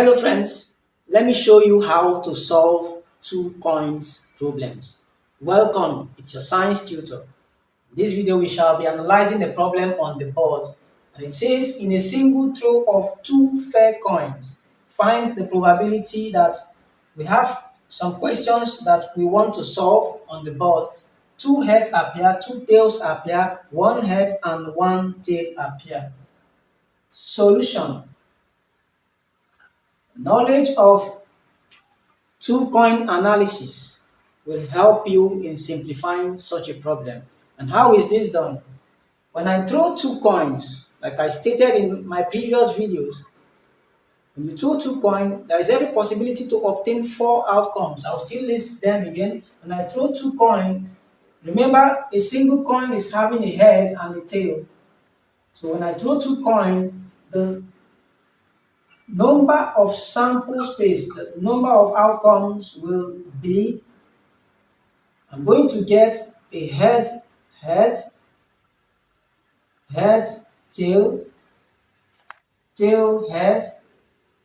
Hello friends, let me show you how to solve two coins problems. Welcome, it's your science tutor. In this video we shall be analyzing the problem on the board, and it says in a single throw of two fair coins, find the probability that we have some questions that we want to solve on the board. Two heads appear, two tails appear, one head and one tail appear. Solution. Knowledge of two-coin analysis will help you in simplifying such a problem. And how is this done? When I throw two coins, like I stated in my previous videos, when you throw two coins, there is every possibility to obtain four outcomes. I'll still list them again. When I throw two coins, remember a single coin is having a head and a tail. So when I throw two coins, the number of sample space, the number of outcomes will be, I'm going to get a head, tail, head,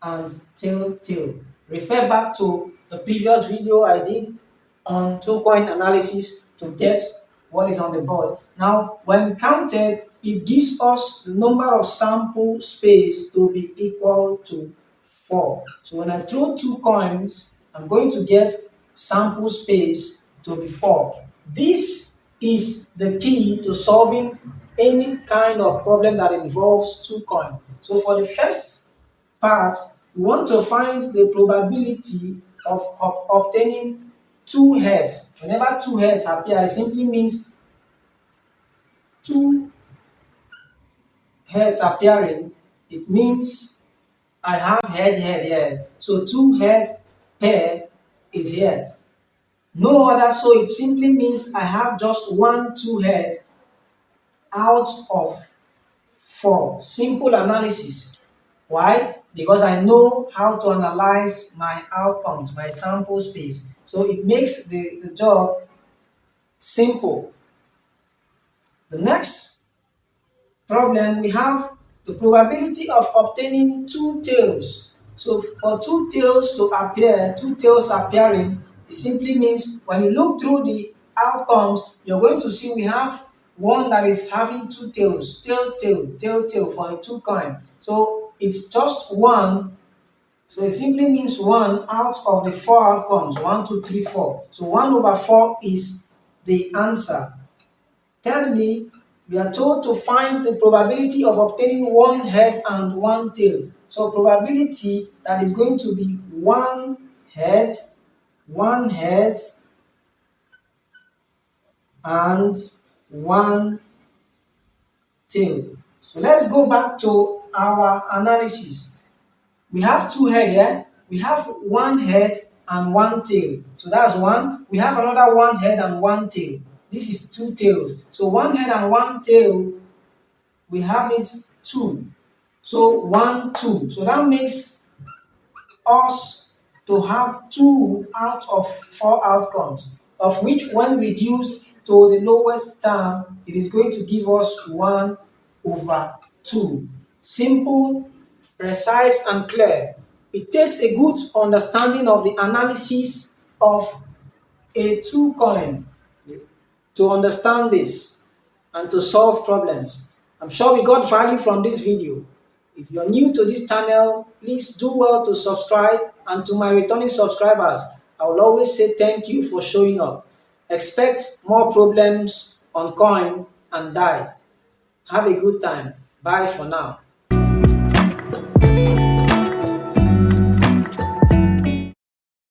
and tail. Refer back to the previous video I did on two-coin analysis to get what is on the board. Now, when counted, it gives us the number of sample space to be equal to 4. So when I throw two coins, I'm going to get sample space to be 4. This is the key to solving any kind of problem that involves two coins. So for the first part, we want to find the probability of obtaining two heads. Whenever two heads appear, it simply means two heads appearing. It means I have head here. So two head pair is here. No other, so it simply means I have just two heads out of 4. Simple analysis. Why? Because I know how to analyze my outcomes, my sample space. So it makes the job simple. The next problem, we have the probability of obtaining two tails. So for two tails appearing, it simply means when you look through the outcomes, you're going to see we have one that is having two tails, tail for a two coin. So it's just one. So it simply means 1 out of the 4 outcomes, 1, 2, 3, 4. So 1 over 4 is the answer. Thirdly, we are told to find the probability of obtaining one head and one tail. So probability that is going to be one head, and one tail. So let's go back to our analysis. We have two heads here. We have one head and one tail. So that's one. We have another one head and one tail. This is two tails. So one head and one tail, we have it 2. So 1, 2. So that makes us to have 2 out of 4 outcomes, of which when reduced to the lowest term, it is going to give us 1 over 2. Simple, precise, and clear. It takes a good understanding of the analysis of a two coin to understand this and to solve problems. I'm sure we got value from this video. If you're new to this channel, please do well to subscribe, and to my returning subscribers, I will always say thank you for showing up. Expect more problems on coin and die. Have a good time. Bye for now.